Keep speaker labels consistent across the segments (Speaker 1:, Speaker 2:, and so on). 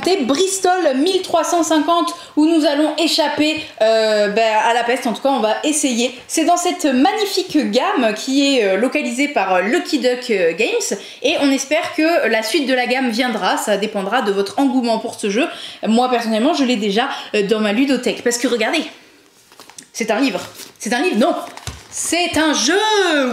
Speaker 1: présenter Bristol 1350 où nous allons échapper à la peste. En tout cas, on va essayer. C'est dans cette magnifique gamme qui est localisée par Lucky Duck Games et on espère que la suite de la gamme viendra. Ça dépendra de votre engouement pour ce jeu. Moi, personnellement, je l'ai déjà dans ma ludothèque parce que regardez, c'est un livre. C'est un livre? Non! C'est un jeu!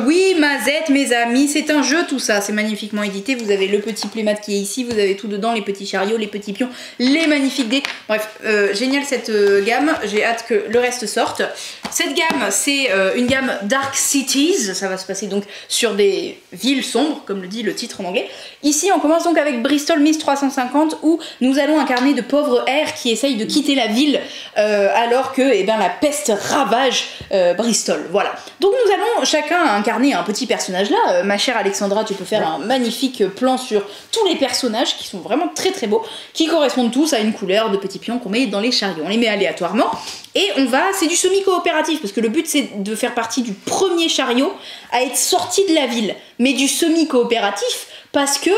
Speaker 1: Oui, Mazette, mes amis, c'est un jeu tout ça, c'est magnifiquement édité, vous avez le petit playmat qui est ici, vous avez tout dedans, les petits chariots, les petits pions, les magnifiques dés, bref, génial cette gamme, j'ai hâte que le reste sorte. Cette gamme, c'est une gamme Dark Cities, ça va se passer donc sur des villes sombres, comme le dit le titre en anglais. Ici, on commence donc avec Bristol 1350, où nous allons incarner de pauvres airs qui essayent de quitter la ville, alors que la peste ravage Bristol, voilà. Donc nous allons chacun incarner un petit personnage là. Ma chère Alexandra, tu peux faire un magnifique plan sur tous les personnages qui sont vraiment très très beaux, qui correspondent tous à une couleur de petits pions qu'on met dans les chariots. On les met aléatoirement et c'est du semi-coopératif parce que le but c'est de faire partie du premier chariot à être sorti de la ville, mais du semi-coopératif parce que,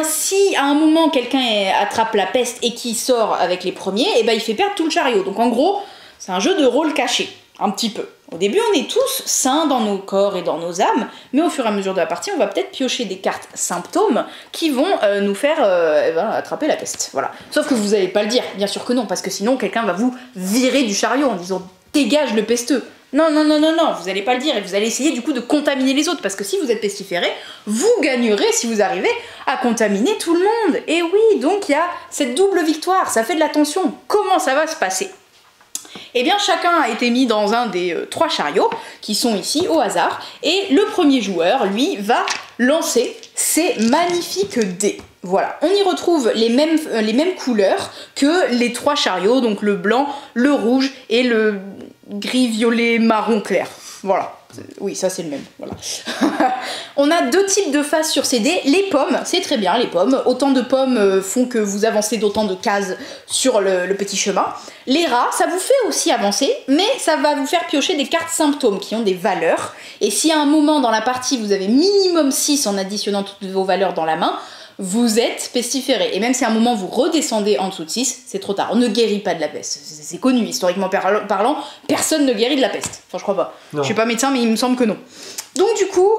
Speaker 1: si à un moment quelqu'un attrape la peste et qui sort avec les premiers, il fait perdre tout le chariot. Donc en gros, c'est un jeu de rôle caché, un petit peu. Au début, on est tous sains dans nos corps et dans nos âmes, mais au fur et à mesure de la partie, on va peut-être piocher des cartes symptômes qui vont nous faire attraper la peste. Voilà. Sauf que vous n'allez pas le dire, bien sûr que non, parce que sinon quelqu'un va vous virer du chariot en disant « dégage le pesteux ». Non, vous n'allez pas le dire et vous allez essayer du coup de contaminer les autres, parce que si vous êtes pestiféré, vous gagnerez si vous arrivez à contaminer tout le monde. Et oui, donc il y a cette double victoire, ça fait de la tension. Comment ça va se passer ? Chacun a été mis dans un des 3 chariots qui sont ici au hasard et le premier joueur, lui, va lancer ses magnifiques dés. Voilà, on y retrouve les mêmes couleurs que les 3 chariots, donc le blanc, le rouge et le gris, violet, marron clair. Voilà. Oui, ça c'est le même, voilà. On a 2 types de faces sur ces dés. Les pommes, c'est très bien, les pommes. Autant de pommes font que vous avancez d'autant de cases sur le petit chemin. Les rats, ça vous fait aussi avancer, mais ça va vous faire piocher des cartes symptômes qui ont des valeurs. Et si à un moment dans la partie, vous avez minimum 6 en additionnant toutes vos valeurs dans la main, vous êtes pestiféré. Et même si à un moment vous redescendez en dessous de 6, c'est trop tard. On ne guérit pas de la peste. C'est connu, historiquement parlant, personne ne guérit de la peste. Enfin, je crois pas. Non. Je suis pas médecin, mais il me semble que non. Donc du coup,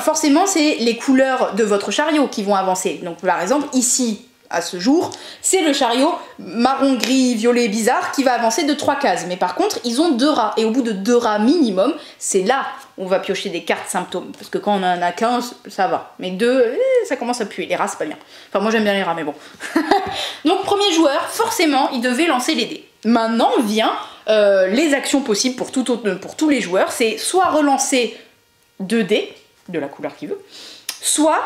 Speaker 1: forcément, c'est les couleurs de votre chariot qui vont avancer. Donc par exemple, ici, à ce jour, c'est le chariot marron, gris, violet, bizarre qui va avancer de 3 cases. Mais par contre, ils ont 2 rats. Et au bout de 2 rats minimum, c'est là où on va piocher des cartes symptômes. Parce que quand on en a 15, ça va. Mais 2, ça commence à puer. Les rats, c'est pas bien. Enfin, moi, j'aime bien les rats, mais bon. Donc, premier joueur, forcément, il devait lancer les dés. Maintenant, vient les actions possibles pour tous les joueurs. C'est soit relancer 2 dés, de la couleur qu'il veut, soit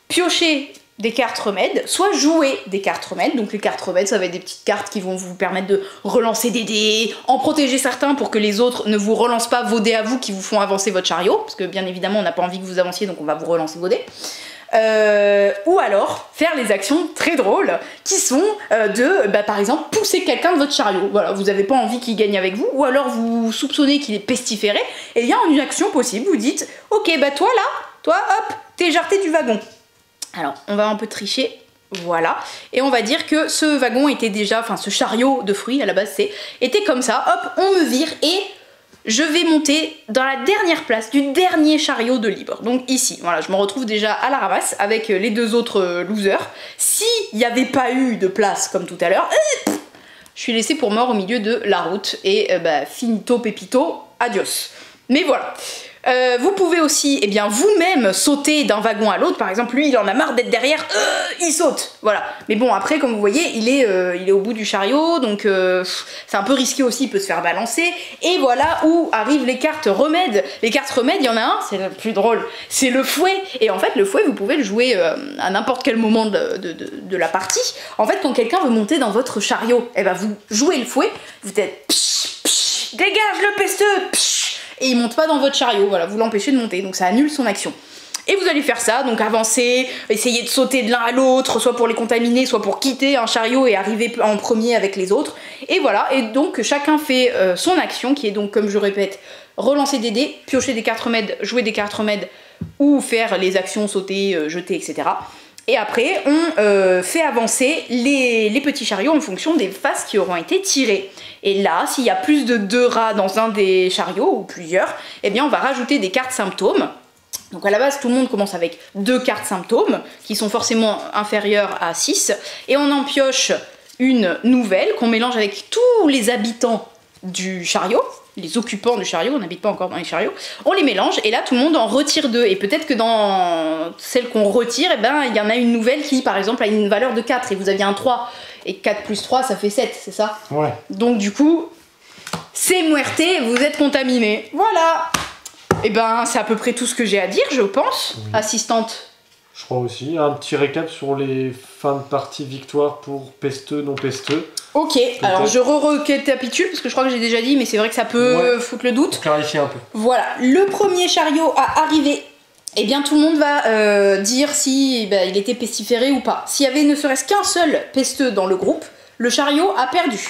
Speaker 1: piocher des cartes remèdes, soit jouer des cartes remèdes. Donc les cartes remèdes, ça va être des petites cartes qui vont vous permettre de relancer des dés, en protéger certains pour que les autres ne vous relancent pas vos dés à vous qui vous font avancer votre chariot, parce que bien évidemment on n'a pas envie que vous avanciez, donc on va vous relancer vos dés. Ou alors faire les actions très drôles qui sont par exemple pousser quelqu'un de votre chariot. Voilà, vous n'avez pas envie qu'il gagne avec vous, ou alors vous soupçonnez qu'il est pestiféré, et bien en une action possible vous dites ok toi là, toi hop, t'es jarté du wagon. Alors, on va un peu tricher, voilà, et on va dire que ce wagon était déjà, ce chariot de fruits à la base était comme ça, hop, on me vire et je vais monter dans la dernière place du dernier chariot de libre. Donc ici, voilà, je me retrouve déjà à la ramasse avec les 2 autres losers. S'il n'y avait pas eu de place comme tout à l'heure, je suis laissée pour mort au milieu de la route et finito pepito, adios. Mais voilà. Vous pouvez aussi vous-même sauter d'un wagon à l'autre. Par exemple, lui, il en a marre d'être derrière, il saute. Voilà. Mais bon, après, comme vous voyez, il est au bout du chariot, donc c'est un peu risqué aussi, il peut se faire balancer. Et voilà où arrivent les cartes remèdes. Les cartes remèdes, il y en a un, c'est le plus drôle, c'est le fouet. Et en fait, le fouet, vous pouvez le jouer à n'importe quel moment de la partie. En fait, quand quelqu'un veut monter dans votre chariot, vous jouez le fouet, vous êtes psh, psh, dégage le pesteux, psh, et il monte pas dans votre chariot, voilà, vous l'empêchez de monter, donc ça annule son action. Et vous allez faire ça, donc avancer, essayer de sauter de l'un à l'autre, soit pour les contaminer, soit pour quitter un chariot et arriver en premier avec les autres. Et voilà, et donc chacun fait son action, qui est donc, comme je répète, relancer des dés, piocher des cartes remèdes, jouer des cartes remèdes, ou faire les actions sauter, jeter, etc. Et après, on fait avancer les petits chariots en fonction des faces qui auront été tirées. Et là, s'il y a plus de 2 rats dans un des chariots, ou plusieurs, eh bien on va rajouter des cartes symptômes. Donc à la base, tout le monde commence avec 2 cartes symptômes, qui sont forcément inférieures à 6, et on en pioche une nouvelle qu'on mélange avec tous les habitants du chariot, les occupants du chariot, on n'habite pas encore dans les chariots, on les mélange, et là tout le monde en retire 2, et peut-être que dans celle qu'on retire, eh ben, il y en a une nouvelle qui, par exemple, a une valeur de 4, et vous aviez un 3, et 4 plus 3, ça fait 7, c'est ça?
Speaker 2: Ouais.
Speaker 1: Donc du coup, c'est muerte, vous êtes contaminé. Voilà. Et ben, c'est à peu près tout ce que j'ai à dire, je pense. Oui. Assistante.
Speaker 2: Je crois aussi. Un petit récap sur les fins de partie victoire pour pesteux, non pesteux.
Speaker 1: Ok, alors je récapitule parce que je crois que j'ai déjà dit, mais c'est vrai que ça peut foutre le doute.
Speaker 2: Pour clarifier un peu.
Speaker 1: Voilà, le premier chariot à arriver, eh bien tout le monde va dire si il était pestiféré ou pas. S'il y avait ne serait-ce qu'un seul pesteux dans le groupe, le chariot a perdu.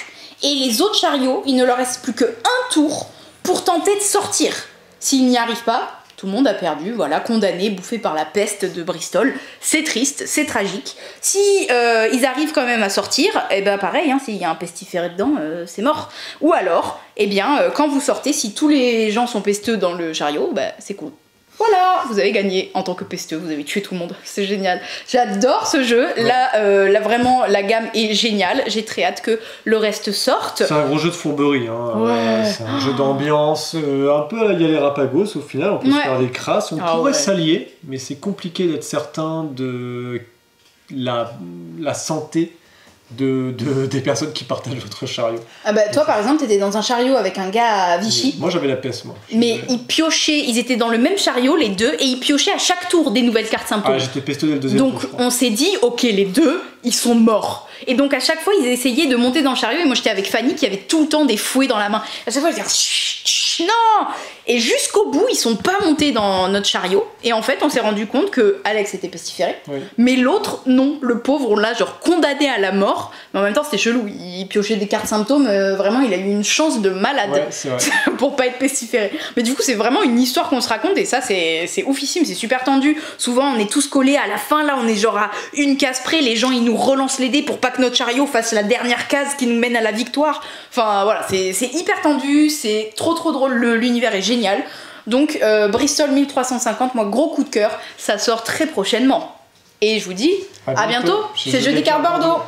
Speaker 1: Et les autres chariots, il ne leur reste plus qu'un tour pour tenter de sortir. S'ils n'y arrivent pas, tout le monde a perdu, voilà, condamné, bouffé par la peste de Bristol. C'est triste, c'est tragique. Si ils arrivent quand même à sortir, et ben pareil, hein, s'il y a un pestiféré dedans, c'est mort. Ou alors, eh bien, quand vous sortez, si tous les gens sont pesteux dans le chariot, c'est cool. Voilà, vous avez gagné en tant que pesteux, vous avez tué tout le monde, c'est génial. J'adore ce jeu, là vraiment la gamme est géniale, j'ai très hâte que le reste sorte.
Speaker 2: C'est un gros jeu de fourberie, hein. C'est un jeu d'ambiance, un peu à la Galérapagos au final, on peut se faire des crasses, on pourrait s'allier, mais c'est compliqué d'être certain de la santé des personnes qui partagent votre chariot.
Speaker 1: Ah bah toi par exemple t'étais dans un chariot avec un gars à Vichy.
Speaker 2: Moi j'avais la peste moi.
Speaker 1: Mais ils piochaient, ils étaient dans le même chariot les deux et ils piochaient à chaque tour des nouvelles cartes symptômes.
Speaker 2: Ah j'étais pesteux dès le deuxième
Speaker 1: tour. Donc on s'est dit ok les deux ils sont morts. Et donc à chaque fois ils essayaient de monter dans le chariot et moi j'étais avec Fanny qui avait tout le temps des fouets dans la main. À chaque fois je disais non. Et jusqu'au bout ils sont pas montés dans notre chariot et en fait on s'est rendu compte que Alex était pestiféré, mais l'autre non, le pauvre on l'a genre condamné à la mort. Mais en même temps c'était chelou, il piochait des cartes symptômes, vraiment il a eu une chance de malade pour pas être pestiféré. Mais du coup c'est vraiment une histoire qu'on se raconte et ça c'est oufissime, c'est super tendu. Souvent on est tous collés à la fin, là on est genre à une case près, les gens ils nous relancent les dés pour pas que notre chariot fasse la dernière case qui nous mène à la victoire. Enfin voilà, c'est hyper tendu, c'est trop drôle, l'univers est génial. Donc Bristol 1350, moi gros coup de cœur, ça sort très prochainement. Et je vous dis à bientôt chez Jeux des Cartes Bordeaux.